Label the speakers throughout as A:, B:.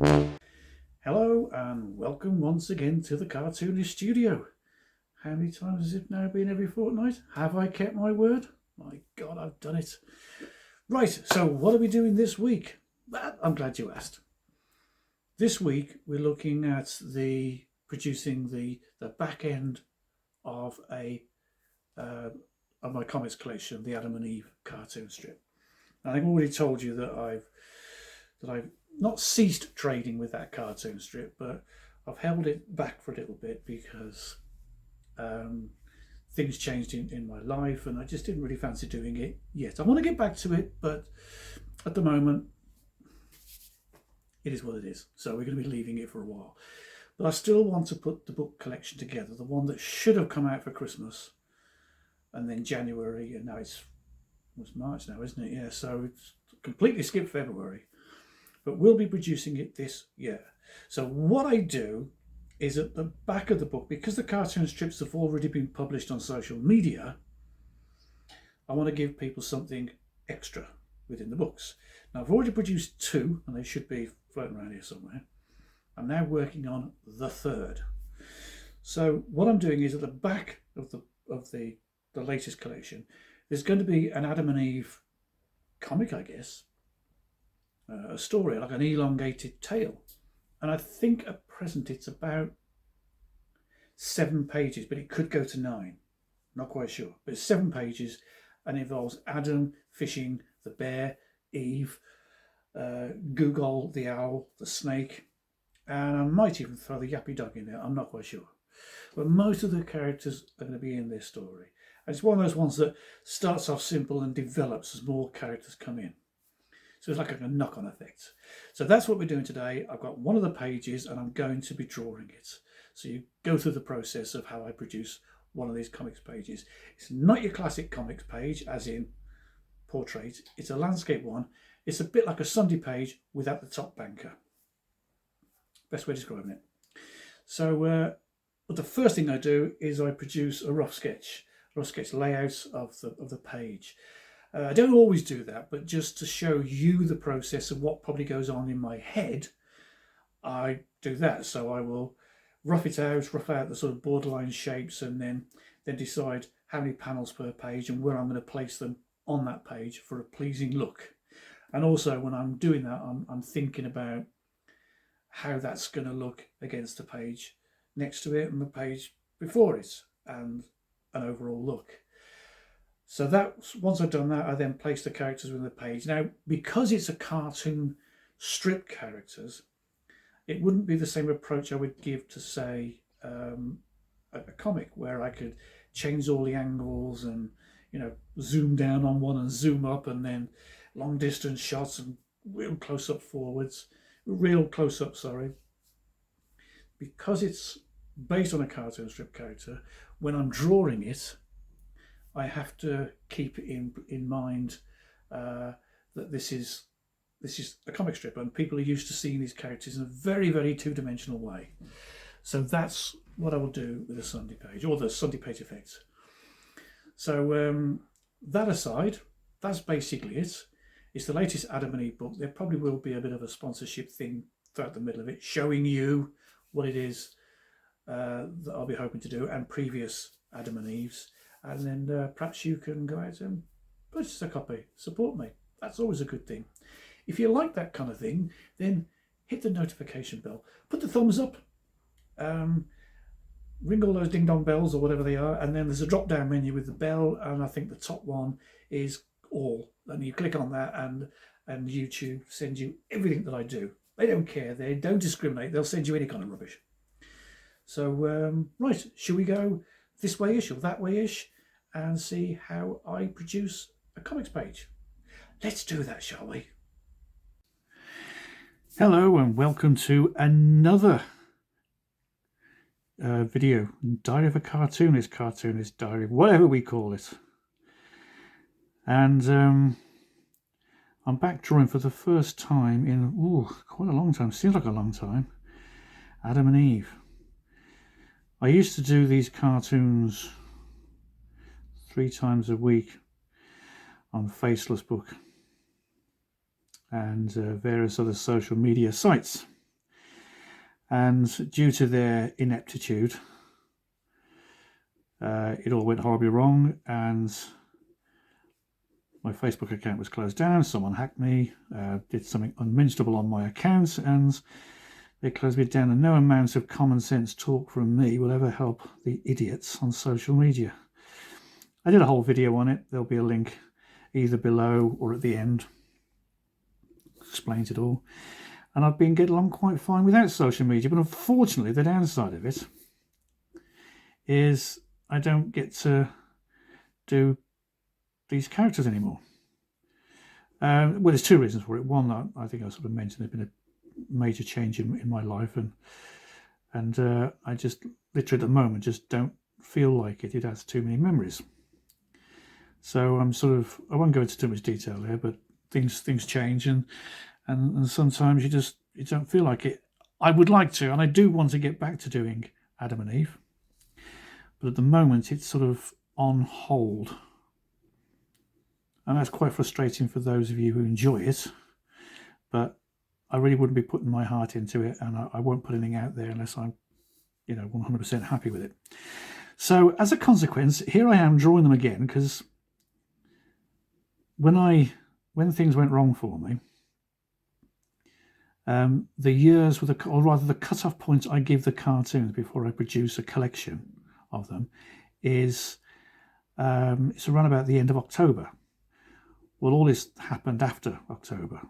A: Hello and welcome once again to the Cartoonist Studio. How many times has it now been every fortnight? Have I kept my word? My God, I've done it. Right, so what are we doing this week? Well, I'm glad you asked. This week we're looking at producing the back end of a of my comics collection, the Adam and Eve cartoon strip. And I've already told you that I've not ceased trading with that cartoon strip, but I've held it back for a little bit because um, things changed in my life and I just didn't really fancy doing it yet. I want to get back to it, but at the moment, it is what it is. So we're going to be leaving it for a while. But I still want to put the book collection together, the one that should have come out for Christmas and then January, and now it's March now, isn't it? Yeah, so it's completely skipped February. But we'll be producing it this year. So what I do is at the back of the book, because the cartoon strips have already been published on social media, I want to give people something extra within the books. Now I've already produced two, and they should be floating around here somewhere. I'm now working on the third. So what I'm doing is at the back of the latest collection, there's going to be an Adam and Eve comic, I guess, a story, like an elongated tale. And I think at present it's about 7 pages, but it could go to 9. Not quite sure. But it's 7 pages and involves Adam fishing, the bear, Eve, Google the owl, the snake, and I might even throw the yappy dog in there. I'm not quite sure. But most of the characters are going to be in this story. And it's one of those ones that starts off simple and develops as more characters come in. So it's like a knock-on effect. So that's what we're doing today. I've got one of the pages and I'm going to be drawing it. So you go through the process of how I produce one of these comics pages. It's not your classic comics page, as in portrait. It's a landscape one. It's a bit like a Sunday page without the top banker. Best way of describing it. So but the first thing I do is I produce a rough sketch layout of the page. I don't always do that, but just to show you the process of what probably goes on in my head, I do that. So I will rough out the sort of borderline shapes, and then decide how many panels per page and where I'm going to place them on that page for a pleasing look. And also when I'm doing that, I'm thinking about how that's going to look against the page next to it and the page before it, and an overall look. So that once I've done that, I then place the characters within the page. Now, because it's a cartoon strip characters, it wouldn't be the same approach I would give to, say, a comic where I could change all the angles and, zoom down on one and zoom up, and then long distance shots and real close up, sorry. Because it's based on a cartoon strip character, when I'm drawing it, I have to keep in mind that this is a comic strip, and people are used to seeing these characters in a very, very two-dimensional way. So that's what I will do with the Sunday page, or the Sunday page effects. So that aside, that's basically it. It's the latest Adam and Eve book. There probably will be a bit of a sponsorship thing throughout the middle of it, showing you what it is that I'll be hoping to do, and previous Adam and Eves. And then perhaps you can go out and purchase a copy, support me. That's always a good thing. If you like that kind of thing, then hit the notification bell, put the thumbs up, ring all those ding dong bells or whatever they are, and then there's a drop down menu with the bell, and I think the top one is all, and you click on that, and YouTube sends you everything that I do. They don't care, they don't discriminate, they'll send you any kind of rubbish. So right, should we go this way-ish or that way-ish and see how I produce a comics page? Let's do that, shall we? Hello and welcome to another video, Diary of a Cartoonist Diary, whatever we call it. And I'm back drawing for the first time in quite a long time. Seems like a long time. Adam and Eve. I used to do these cartoons 3 times a week on Faceless Book and various other social media sites. And due to their ineptitude, it all went horribly wrong, and my Facebook account was closed down. Someone hacked me, did something unmentionable on my account, and they closed me down. And no amount of common sense talk from me will ever help the idiots on social media. I did a whole video on it. There'll be a link either below or at the end. Explains it all. And I've been getting along quite fine without social media. But unfortunately, the downside of it is I don't get to do these characters anymore. Well, there's two reasons for it. One, I think I sort of mentioned, there's been a major change in my life, and I just literally at the moment just don't feel like it. It has too many memories. So I'm sort of, I won't go into too much detail here, but things change, and sometimes you don't feel like it. I would like to, and I do want to get back to doing Adam and Eve, but at the moment it's sort of on hold. And that's quite frustrating for those of you who enjoy it, but I really wouldn't be putting my heart into it, and I won't put anything out there unless I'm, 100% happy with it. So as a consequence, here I am drawing them again, because when things went wrong for me, the years or rather the cut-off point I give the cartoons before I produce a collection of them is it's around about the end of October. Well, all this happened after October,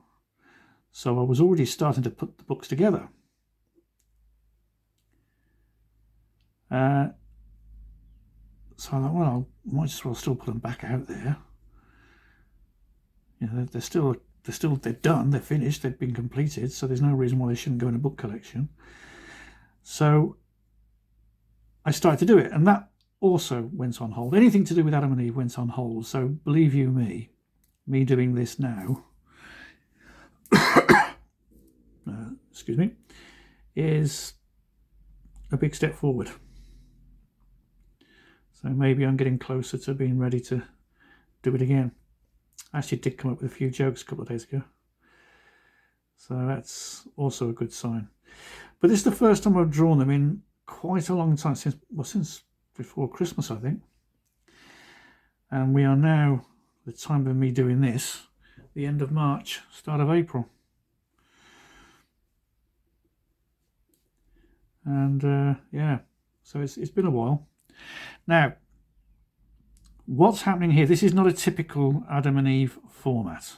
A: so I was already starting to put the books together. So I thought, well, I might as well still put them back out there. They're done, they're finished, they've been completed, so there's no reason why they shouldn't go in a book collection. So I started to do it, and that also went on hold. Anything to do with Adam and Eve went on hold. So believe you me doing this now, excuse me, is a big step forward. So maybe I'm getting closer to being ready to do it again. I actually did come up with a few jokes a couple of days ago, so that's also a good sign. But this is the first time I've drawn them in quite a long time, since before Christmas, I think. And we are now, the time of me doing this, the end of March, start of April. And yeah, so it's been a while. Now, what's happening here? This is not a typical Adam and Eve format.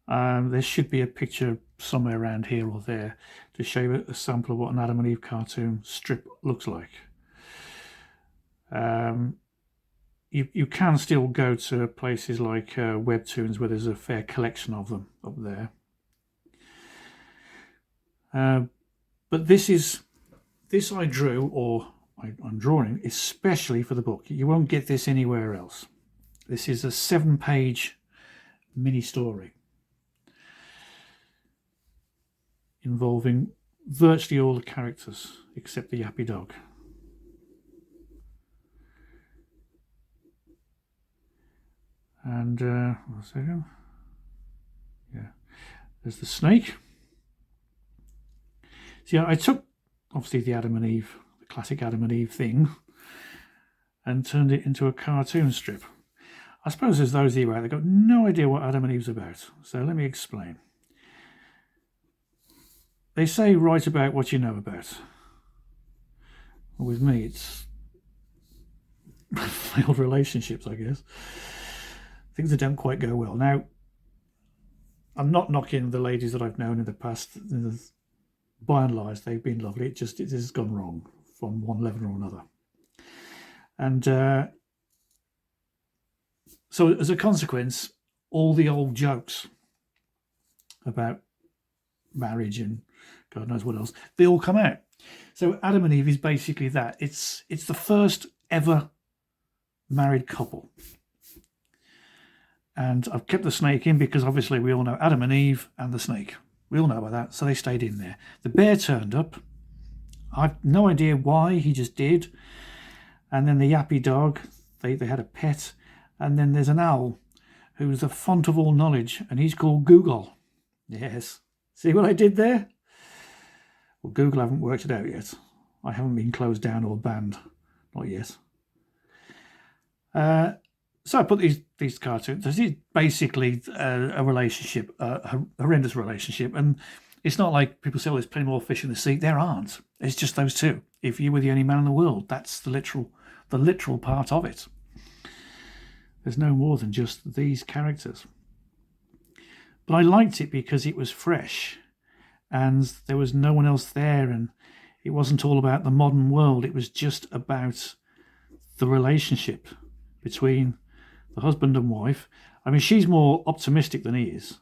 A: There should be a picture somewhere around here or there to show you a sample of what an Adam and Eve cartoon strip looks like. You can still go to places like Webtoons, where there's a fair collection of them up there. But this I drew, or I'm drawing especially for the book. You won't get this anywhere else. This is a 7-page mini story involving virtually all the characters except the Yappy Dog. And 1 second. Yeah, there's the snake. So yeah, I took obviously the Adam and Eve, the classic Adam and Eve thing, and turned it into a cartoon strip. I suppose there's those of you out there got no idea what Adam and Eve's about, so let me explain. They say write about what you know about. Well, with me, it's failed relationships, I guess. Things that don't quite go well. Now, I'm not knocking the ladies that I've known in the past. By and large, they've been lovely. It has gone wrong from one level or another. And so as a consequence, all the old jokes about marriage and God knows what else, they all come out. So Adam and Eve is basically that. It's the first ever married couple. And I've kept the snake in because obviously we all know Adam and Eve and the snake. We all know about that, so they stayed in there. The bear turned up. I've no idea why, he just did. And then the Yappy Dog, they had a pet. And then there's an owl who's the font of all knowledge, and he's called Google. Yes. See what I did there? Well, Google haven't worked it out yet. I haven't been closed down or banned. Not yet. So I put these cartoons. This is basically a relationship, a horrendous relationship. And it's not like people say, oh, there's plenty more fish in the sea. There aren't. It's just those two. If you were the only man in the world, that's the literal part of it. There's no more than just these characters. But I liked it because it was fresh and there was no one else there, and it wasn't all about the modern world. It was just about the relationship between the husband and wife. I mean, she's more optimistic than he is.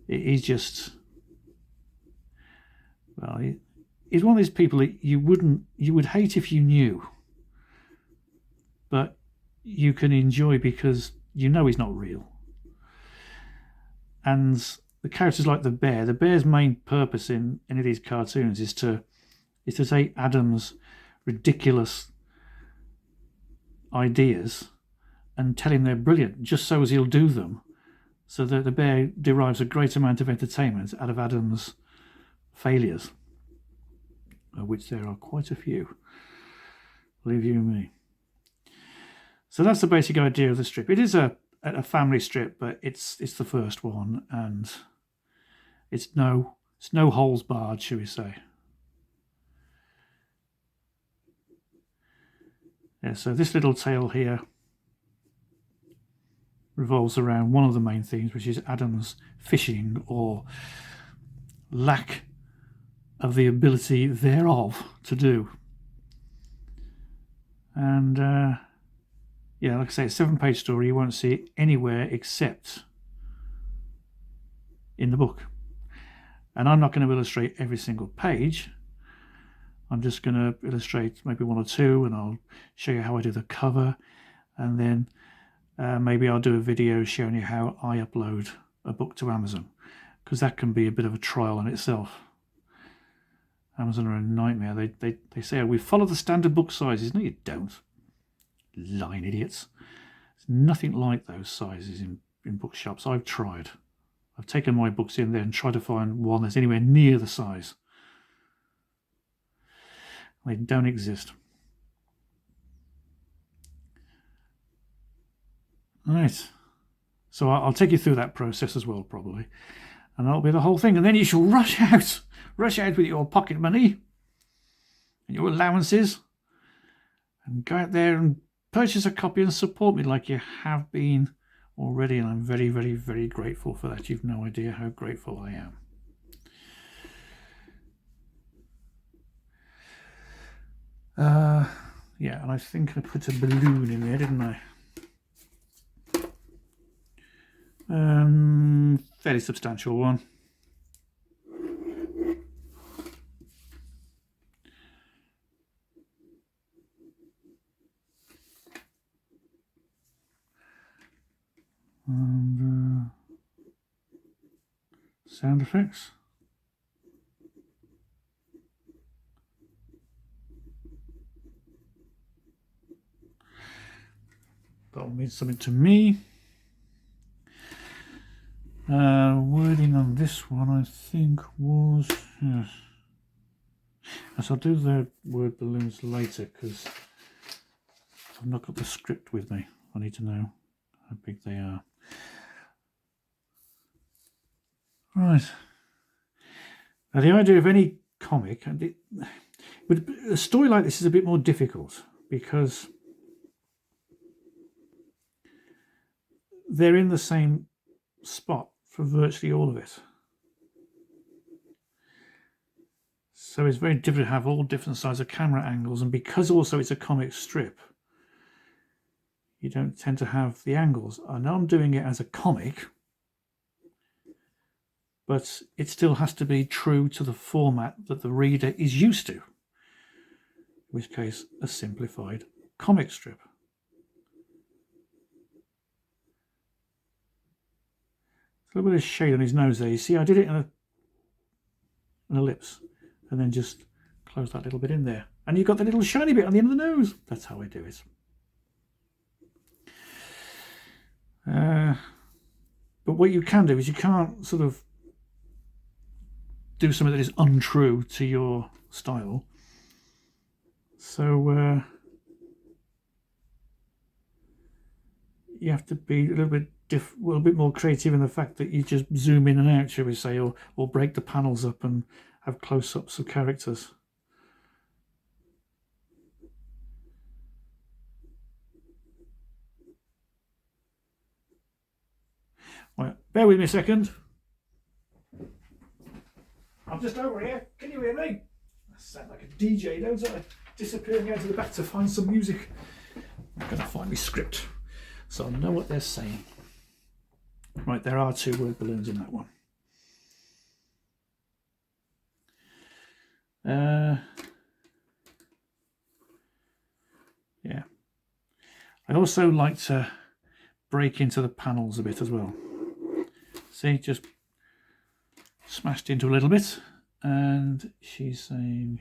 A: He's just, well, he's one of these people that you would hate if you knew, but you can enjoy because you know he's not real. And the characters like the bear's main purpose in any of these cartoons is to take Adam's ridiculous ideas and tell him they're brilliant, just so as he'll do them, so that the bear derives a great amount of entertainment out of Adam's failures, of which there are quite a few, believe you me. So that's the basic idea of the strip. It is a family strip, but it's the first one, and it's no holes barred, shall we say. Yeah, so this little tale here revolves around one of the main themes, which is Adam's fishing, or lack of the ability thereof to do. And yeah, like I say, it's a 7-page story. You won't see it anywhere except in the book. And I'm not going to illustrate every single page. I'm just going to illustrate maybe one or two, and I'll show you how I do the cover, and then maybe I'll do a video showing you how I upload a book to Amazon, because that can be a bit of a trial in itself. Amazon are a nightmare. They say, oh, we follow the standard book sizes. No, you don't. Lying idiots. There's nothing like those sizes in bookshops. I've tried. I've taken my books in there and tried to find one that's anywhere near the size. They don't exist. Right. So I'll take you through that process as well, probably. And that'll be the whole thing. And then you shall rush out with your pocket money and your allowances, and go out there and purchase a copy and support me like you have been already. And I'm very, very, very grateful for that. You've no idea how grateful I am. Yeah, and I think I put a balloon in there, didn't I? Fairly substantial one. And sound effects. That'll mean something to me. Wording on this one, I think, was, yes. Yes, I'll do the word balloons later, because I've not got the script with me. I need to know how big they are. Right. Now, the idea of any comic, and a story like this is a bit more difficult, because they're in the same spot for virtually all of it. So it's very difficult to have all different sizes of camera angles, and because also it's a comic strip, you don't tend to have the angles. I know I'm doing it as a comic, but it still has to be true to the format that the reader is used to, in which case a simplified comic strip. A little bit of shade on his nose there. You see, I did it in an ellipse, and then just close that little bit in there. And you've got the little shiny bit on the end of the nose. That's how I do it. But what you can do is you can't sort of do something that is untrue to your style. So you have to be a little bit more creative in the fact that you just zoom in and out, shall we say, or break the panels up and have close-ups of characters. Right, bear with me a second. I'm just over here. Can you hear me? I sound like a DJ, don't I? Disappearing out to the back to find some music. I'm going to find my script so I know what they're saying. Right, there are 2 word balloons in that one. Yeah. I also like to break into the panels a bit as well. See, just smashed into a little bit, and she's saying,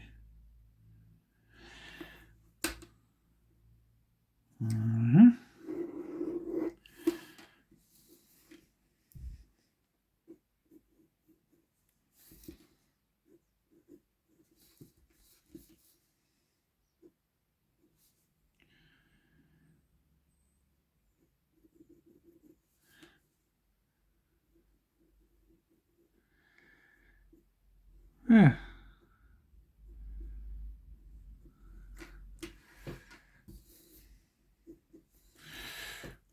A: yeah.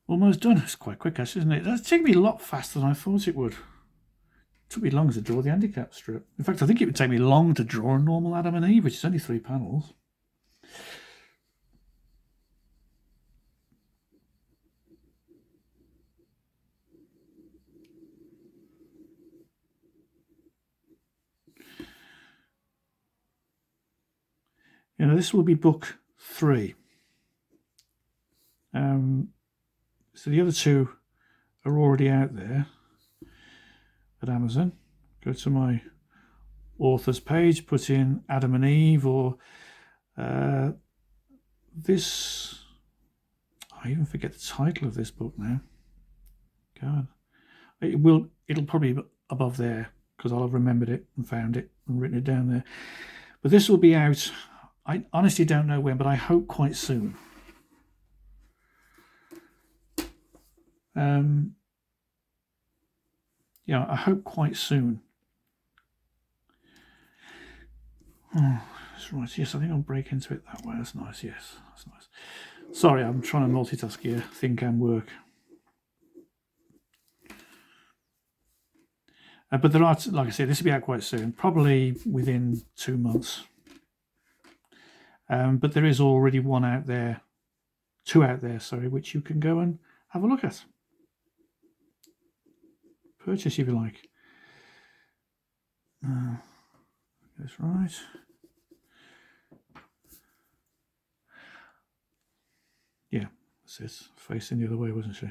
A: Almost done. It's quite quick, actually, isn't it? That's taken me a lot faster than I thought it would. It took me long to draw the handicap strip. In fact, I think it would take me long to draw a normal Adam and Eve, which is only 3 panels. You know, this will be book 3. So the other 2 are already out there at Amazon. Go to my author's page, put in Adam and Eve, or this. I even forget the title of this book now. God, it'll probably be above there because I'll have remembered it and found it and written it down there. But this will be out. I honestly don't know when, but I hope quite soon. Yeah, I hope quite soon. Oh, that's right. Yes, I think I'll break into it that way. That's nice. Yes, that's nice. Sorry, I'm trying to multitask here, think and work. But there are, like I said, this will be out quite soon, probably within 2 months. But there is already 2 out there, which you can go and have a look at. Purchase if you like. That's right. Yeah, that's it. Facing the other way, wasn't she?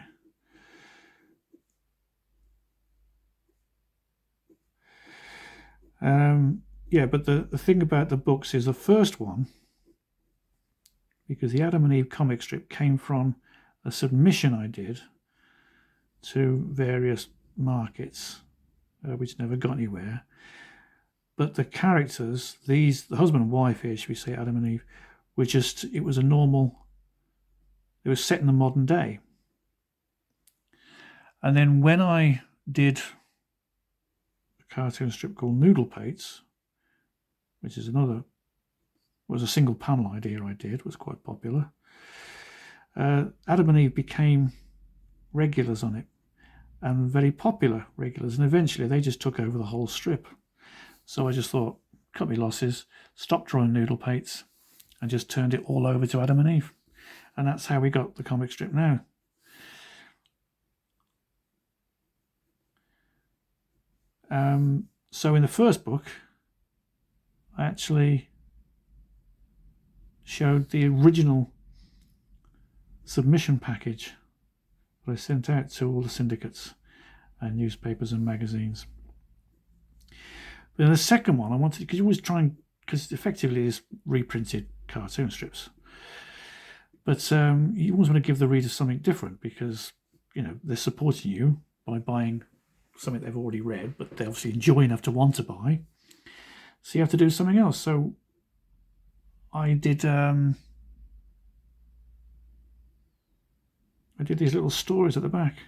A: Yeah, but the thing about the books is the first one, because the Adam and Eve comic strip came from a submission I did to various markets, which never got anywhere. But the characters, the husband and wife here, should we say, Adam and Eve, were just, it was set in the modern day. And then when I did a cartoon strip called Noodle Pates, which is was a single panel idea I did, was quite popular. Adam and Eve became regulars on it, and very popular regulars, and eventually they just took over the whole strip. So I just thought, cut me losses, stopped drawing Noodle Pates, and just turned it all over to Adam and Eve. And that's how we got the comic strip now. So in the first book, I actually showed the original submission package that I sent out to all the syndicates and newspapers and magazines. But in the second one, I wanted, because you always try and, because effectively it's reprinted cartoon strips, but you always want to give the reader something different, because they're supporting you by buying something they've already read, but they obviously enjoy enough to want to buy. So you have to do something else. So I did these little stories at the back.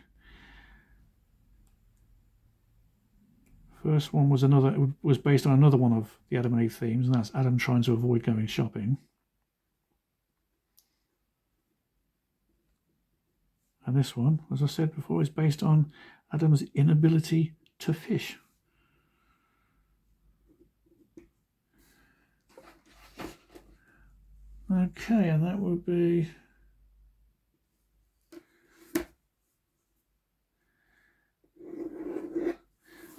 A: First one was based on another one of the Adam and Eve themes, and that's Adam trying to avoid going shopping. And this one, as I said before, is based on Adam's inability to fish. Okay, and that would be...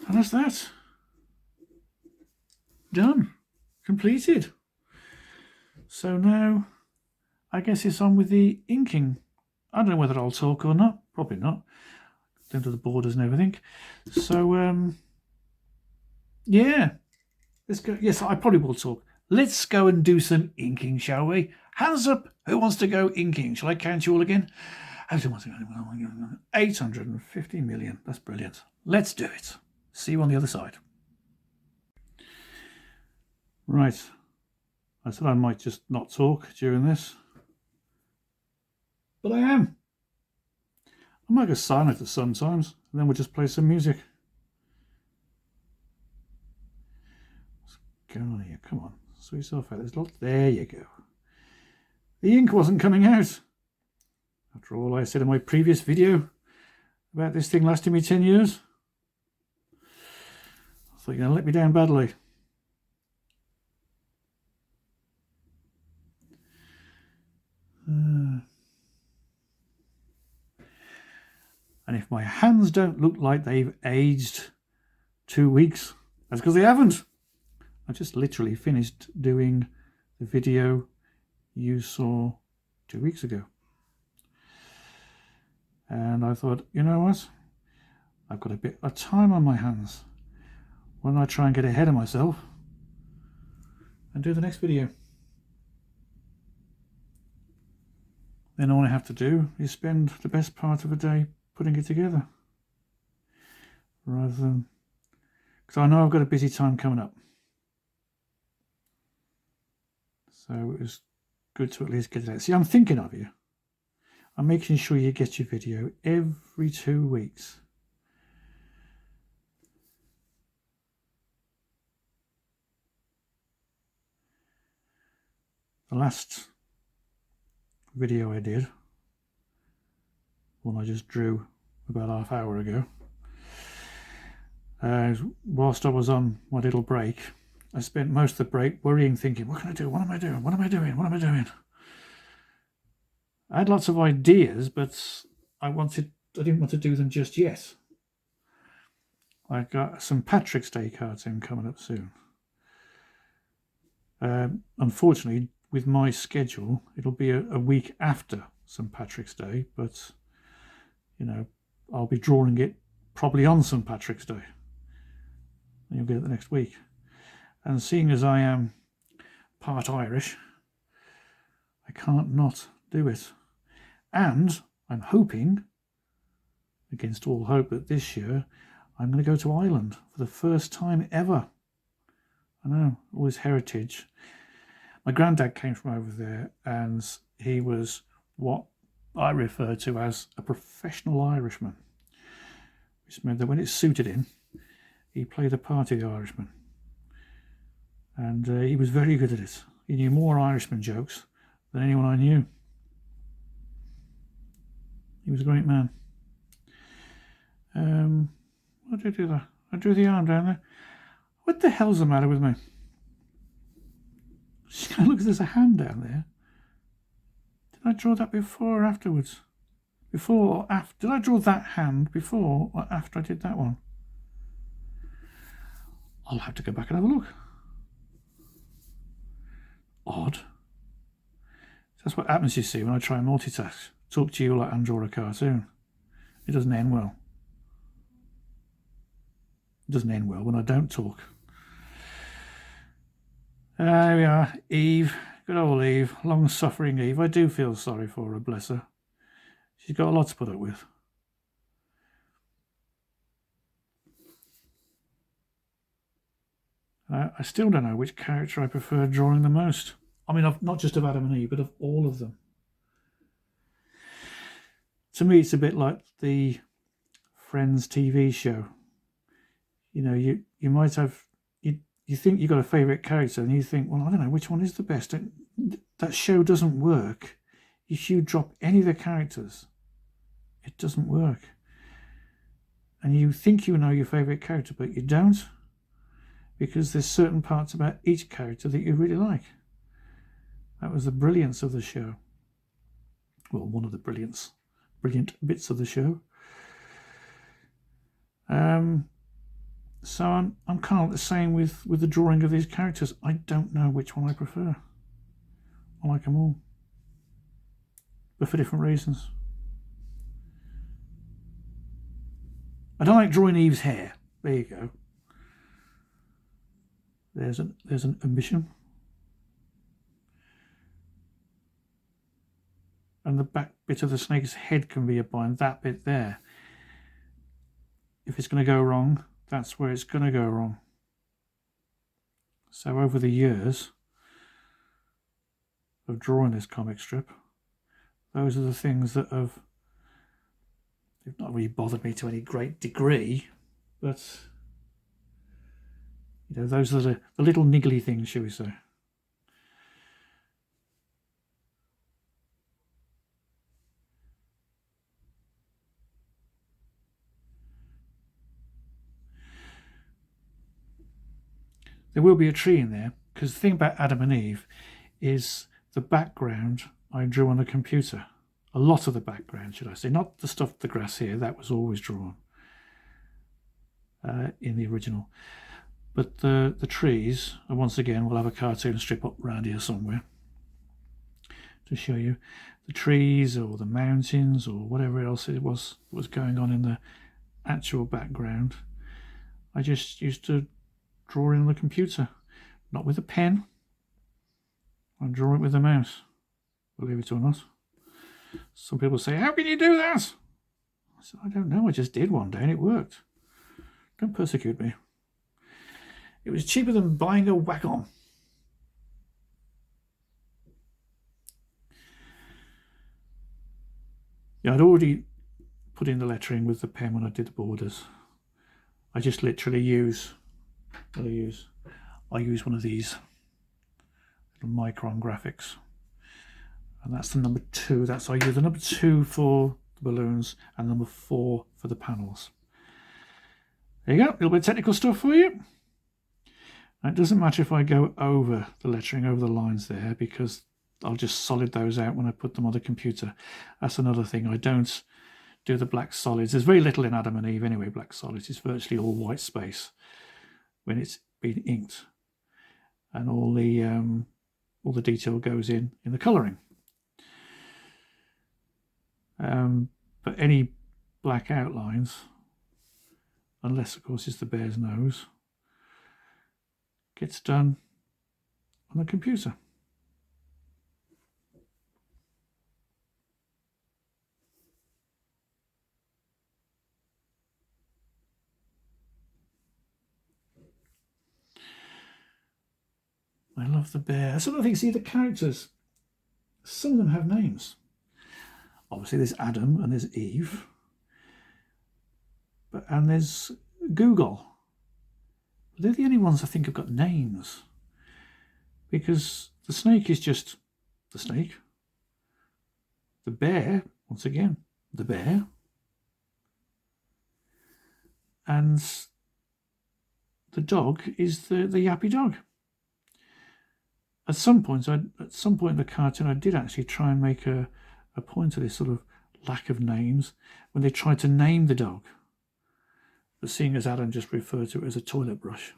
A: And that's that. Done. Completed. So now, I guess it's on with the inking. I don't know whether I'll talk or not. Probably not. Down to the borders and everything. So, yeah. Let's go. Yes, I probably will talk. Let's go and do some inking, shall we? Hands up. Who wants to go inking? Shall I count you all again? 850 million. That's brilliant. Let's do it. See you on the other side. Right. I said I might just not talk during this. But I am. I might go silent sometimes, and then we'll just play some music. What's going on here? Come on. Sort yourself out. There's lots. There you go. The ink wasn't coming out. After all I said in my previous video about this thing lasting me 10 years. I thought you're going to let me down badly. And if my hands don't look like they've aged 2 weeks, that's because they haven't. I just literally finished doing the video you saw 2 weeks ago. And I thought, you know what? I've got a bit of time on my hands. Why don't I try and get ahead of myself and do the next video? Then all I have to do is spend the best part of a day putting it together. Rather than... because I know I've got a busy time coming up. So it was good to at least get it out. See, I'm thinking of you. I'm making sure you get your video every 2 weeks. The last video I did, one I just drew about half hour ago, whilst I was on my little break, I spent most of the break worrying, thinking, what can I do? What am I doing? What am I doing? What am I doing? I had lots of ideas, but I didn't want to do them just yet. I got some Patrick's Day cartoon coming up soon. Unfortunately, with my schedule, it'll be a week after St. Patrick's Day, but, you know, I'll be drawing it probably on St. Patrick's Day. And you'll get it the next week. And seeing as I am part Irish, I can't not do it. And I'm hoping, against all hope, that this year I'm going to go to Ireland for the first time ever. I know, all his heritage. My granddad came from over there, and he was what I refer to as a professional Irishman, which meant that when it suited him, he played the part of the Irishman. And he was very good at it. He knew more Irishman jokes than anyone I knew. He was a great man. What did I do there? I drew the arm down there. What the hell's the matter with me? Look, there's a hand down there. Did I draw that before or afterwards? Before or after? Did I draw that hand before or after I did that one? I'll have to go back and have a look. Odd. That's what happens, you see, when I try and multitask. Talk to you like I'm drawing a cartoon. It doesn't end well. It doesn't end well when I don't talk. There we are, Eve. Good old Eve. Long-suffering Eve. I do feel sorry for her, bless her. She's got a lot to put up with. I still don't know which character I prefer drawing the most. I mean, not just of Adam and Eve, but of all of them. To me, it's a bit like the Friends TV show. You know, you might have, you think you've got a favourite character and you think, well, I don't know, which one is the best? That show doesn't work if you drop any of the characters. It doesn't work. And you think you know your favourite character, but you don't, because there's certain parts about each character that you really like. That was the brilliance of the show. Well, one of the brilliant bits of the show. So I'm kind of the same with the drawing of these characters. I don't know which one I prefer. I like them all, but for different reasons. I don't like drawing Eve's hair. There you go. There's an ambition. And the back bit of the snake's head can be a bind. That bit there. If it's going to go wrong, that's where it's going to go wrong. So over the years of drawing this comic strip, those are the things that have not really bothered me to any great degree, but you know, those are the little niggly things, shall we say. There will be a tree in there, because the thing about Adam and Eve is the background I drew on the computer. A lot of the background, should I say. Not the stuff, the grass here, that was always drawn in the original. But the trees, and once again, we'll have a cartoon strip up around here somewhere to show you the trees or the mountains or whatever else it was going on in the actual background. I just used to draw in on the computer, not with a pen. I draw it with a mouse, believe it or not. Some people say, how can you do that? I said, I don't know, I just did one day and it worked. Don't persecute me. It was cheaper than buying a Wacom. Yeah, I'd already put in the lettering with the pen when I did the borders. I just literally use one of these little Micron graphics, and that's the number 2. I use the number 2 for the balloons and number 4 for the panels. There you go, a little bit of technical stuff for you. It doesn't matter if I go over the lettering, over the lines there, because I'll just solid those out when I put them on the computer. That's another thing. I don't do the black solids. There's very little in Adam and Eve anyway, black solids. It's virtually all white space when it's been inked. And all the detail goes in the colouring. But any black outlines, unless of course it's the bear's nose, gets done on the computer. I love the bear. Some of the things, see the characters, some of them have names. Obviously there's Adam and there's Eve, and there's Google. They're the only ones I think have got names, because the snake is just the snake. The bear, once again, the bear. And the dog is the yappy dog. At some point in the cartoon, I did actually try and make a point of this sort of lack of names when they tried to name the dog. But seeing as Adam just referred to it as a toilet brush.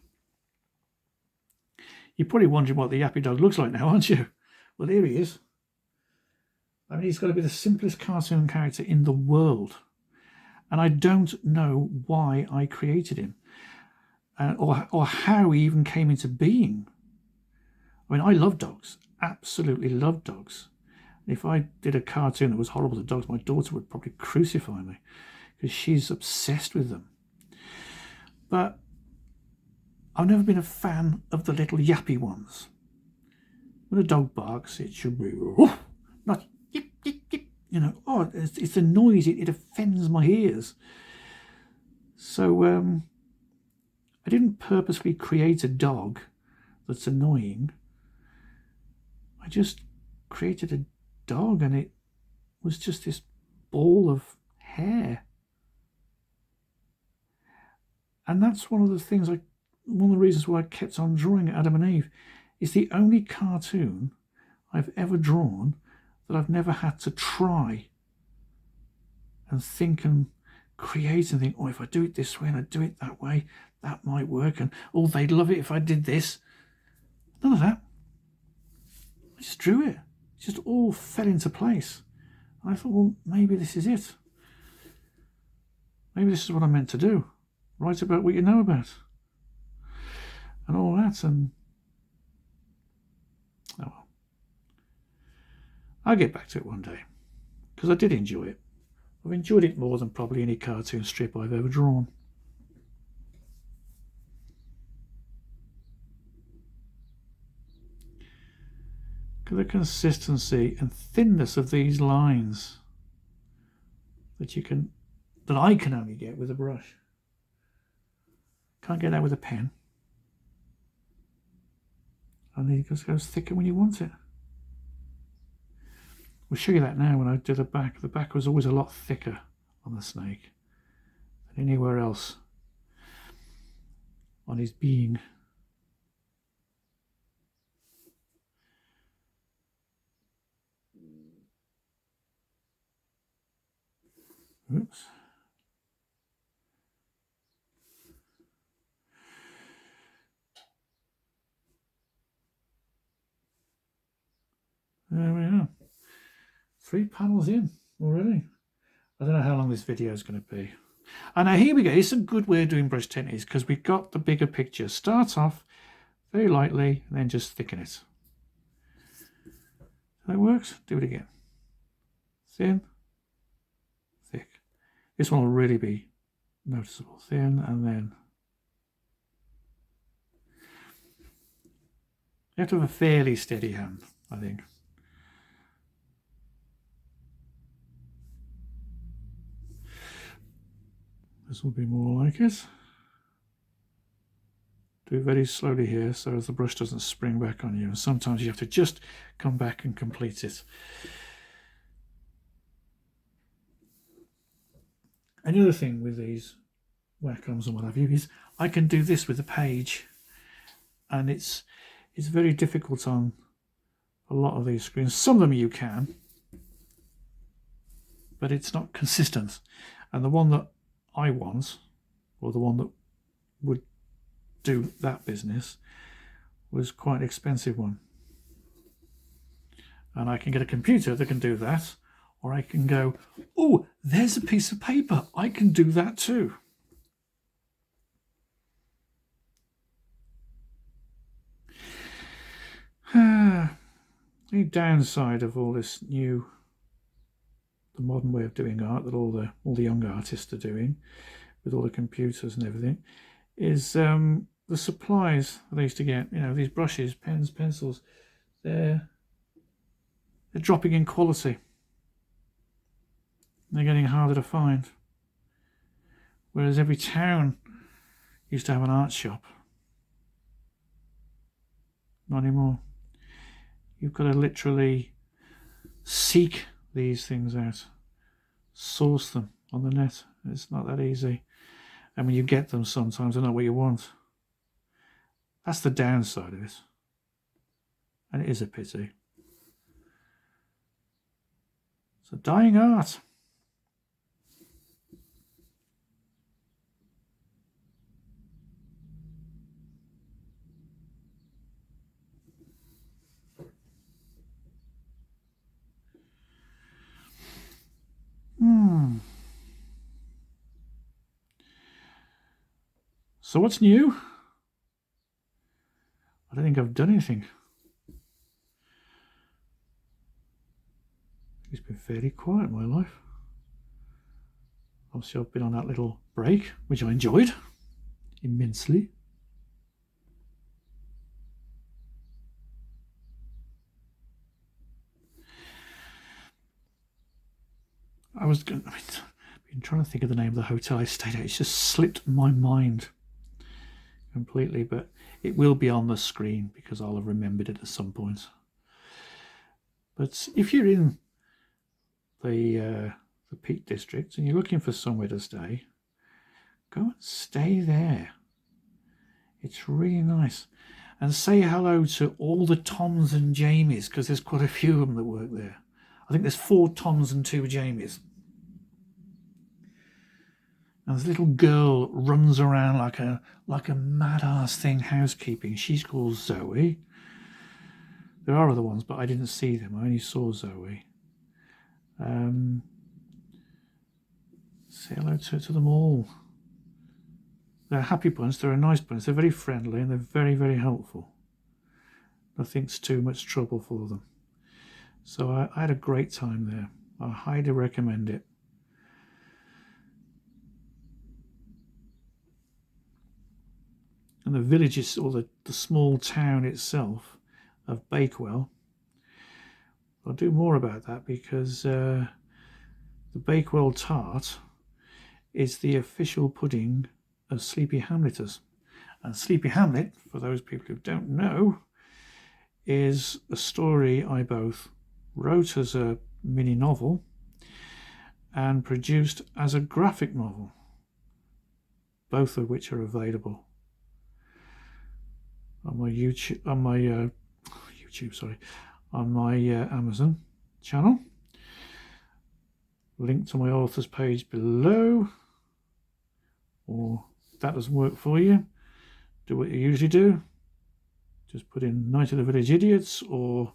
A: You're probably wondering what the yappy dog looks like now, aren't you? Well, here he is. I mean, he's got to be the simplest cartoon character in the world. And I don't know why I created him, or how he even came into being. I mean, I love dogs, absolutely love dogs. If I did a cartoon that was horrible to dogs, my daughter would probably crucify me, because she's obsessed with them. But I've never been a fan of the little yappy ones. When a dog barks, it should be woof, not yip, yip, yip. You know, oh, it's the noise. It offends my ears. So I didn't purposely create a dog that's annoying. I just created a dog, and it was just this ball of hair. And that's one of the things one of the reasons why I kept on drawing Adam and Eve. It's the only cartoon I've ever drawn that I've never had to try and think and create and think, oh, if I do it this way and I do it that way, that might work, and oh, they'd love it if I did this. None of that. I just drew it. It just all fell into place. And I thought, well, maybe this is it. Maybe this is what I'm meant to do. Write about what you know about. And all that, and oh well. I'll get back to it one day, because I did enjoy it. I've enjoyed it more than probably any cartoon strip I've ever drawn. Because the consistency and thinness of these lines that I can only get with a brush. Can't get that with a pen. And it just goes thicker when you want it. We'll show you that now when I do the back. The back was always a lot thicker on the snake than anywhere else on his being. Oops. There we are. 3 panels in already. I don't know how long this video is going to be. And now here we go. It's a good way of doing brush techniques because we've got the bigger picture. Start off very lightly and then just thicken it. That works. Do it again. Thin, thick. This one will really be noticeable. Thin and then. You have to have a fairly steady hand, I think. This will be more like it. Do it very slowly here so the brush doesn't spring back on you. And sometimes you have to just come back and complete it. Another thing with these Wacom and what have you is I can do this with a page, and it's very difficult on a lot of these screens. Some of them you can, but it's not consistent. And the one that I want, or the one that would do that business, was quite an expensive one. And I can get a computer that can do that, or I can go, oh, there's a piece of paper, I can do that too. The downside of all this the modern way of doing art that all the young artists are doing with all the computers and everything is the supplies that they used to get, these brushes, pens, pencils, they're dropping in quality. They're getting harder to find. Whereas every town used to have an art shop. Not anymore. You've got to literally seek these things out, source them on the net. It's not that easy, and when you get them, sometimes they're not what you want. That's the downside of it, and it is a pity. It's a dying art. So what's new? I don't think I've done anything. It's been fairly quiet in my life. Obviously I've been on that little break, which I enjoyed immensely. I've been trying to think of the name of the hotel I stayed at. It's just slipped my mind completely, but it will be on the screen because I'll have remembered it at some point. But if you're in the Peak District and you're looking for somewhere to stay, go and stay there. It's really nice. And say hello to all the Toms and Jamies, because there's quite a few of them that work there. I think there's 4 Toms and 2 Jamies. And this little girl runs around like a mad-ass thing housekeeping. She's called Zoe. There are other ones, but I didn't see them. I only saw Zoe. Say hello to them all. They're a happy bunch. They're a nice bunch. They're very friendly and they're very, very helpful. Nothing's too much trouble for them. So I had a great time there. I highly recommend it. And the village or the small town itself of Bakewell, I'll do more about that because the Bakewell tart is the official pudding of Sleepy Hamleters. And Sleepy Hamlet, for those people who don't know, is a story I both wrote as a mini novel and produced as a graphic novel, both of which are available on my on my Amazon channel. Link to my author's page below. Or if that doesn't work for you, do what you usually do. Just put in Night of the Village Idiots or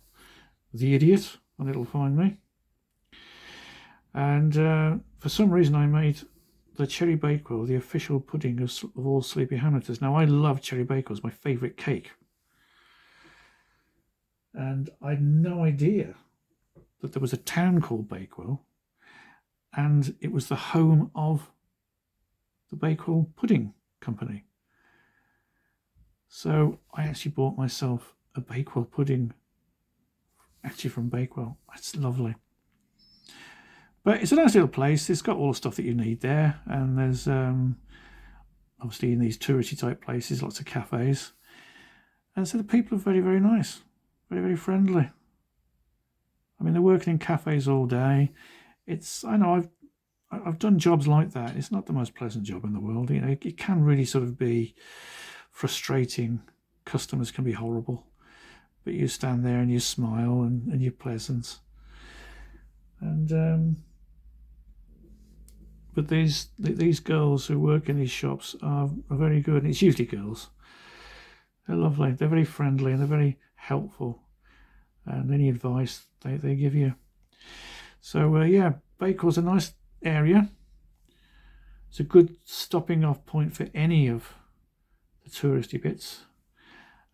A: The Idiot and it'll find me. And for some reason I made the Cherry Bakewell the official pudding of all Sleepy Hamleters. Now I love Cherry Bakewell, it's my favourite cake. And I had no idea that there was a town called Bakewell and it was the home of the Bakewell Pudding Company. So I actually bought myself a Bakewell pudding, actually from Bakewell. It's lovely. But it's a nice little place. It's got all the stuff that you need there. And there's, obviously in these touristy type places, lots of cafes. And so the people are very, very nice. Very, very friendly. I mean, they're working in cafes all day. I know I've done jobs like that. It's not the most pleasant job in the world. You know, it can really sort of be frustrating. Customers can be horrible. But you stand there and you smile and you're pleasant. And but these girls who work in these shops are very good. And it's usually girls. They're lovely. They're very friendly and they're very helpful. And any advice they give you. So yeah, Bakewell's a nice area. It's a good stopping off point for any of the touristy bits.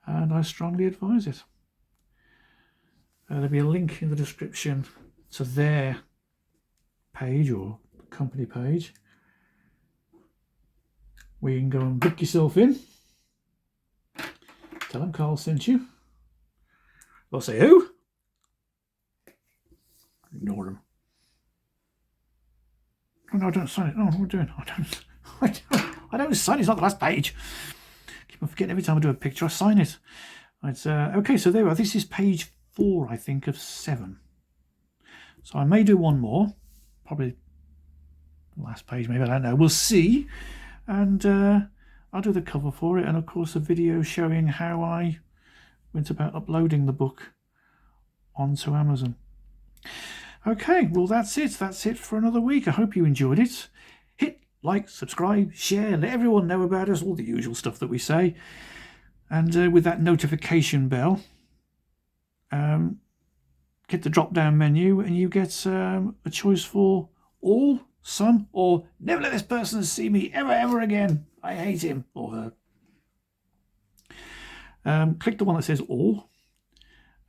A: And I strongly advise it. There'll be a link in the description to their page or company page where you can go and book yourself in. Tell them Carl sent you. They'll say who? Ignore them. Oh, no, I don't sign it. Oh, what am I doing? I don't sign it. It's not the last page. Keep on forgetting every time I do a picture, I sign it. It's okay, so there we are. This is page 4, I think, of 7. So I may do one more. Probably the last page, maybe. I don't know. We'll see. And I'll do the cover for it. And, of course, a video showing how I went about uploading the book onto Amazon. Okay, well, that's it. That's it for another week. I hope you enjoyed it. Hit like, subscribe, share, let everyone know about us, all the usual stuff that we say. And with that notification bell, hit the drop-down menu and you get a choice for all, some, or never let this person see me ever again. I hate him or her. Click the one that says all,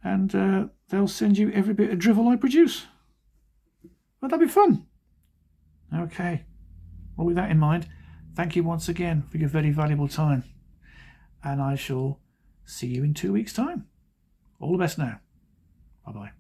A: and they'll send you every bit of drivel I produce. Well, that'll be fun. Okay. Well, with that in mind, thank you once again for your very valuable time. And I shall see you in 2 weeks' time. All the best now. Bye-bye.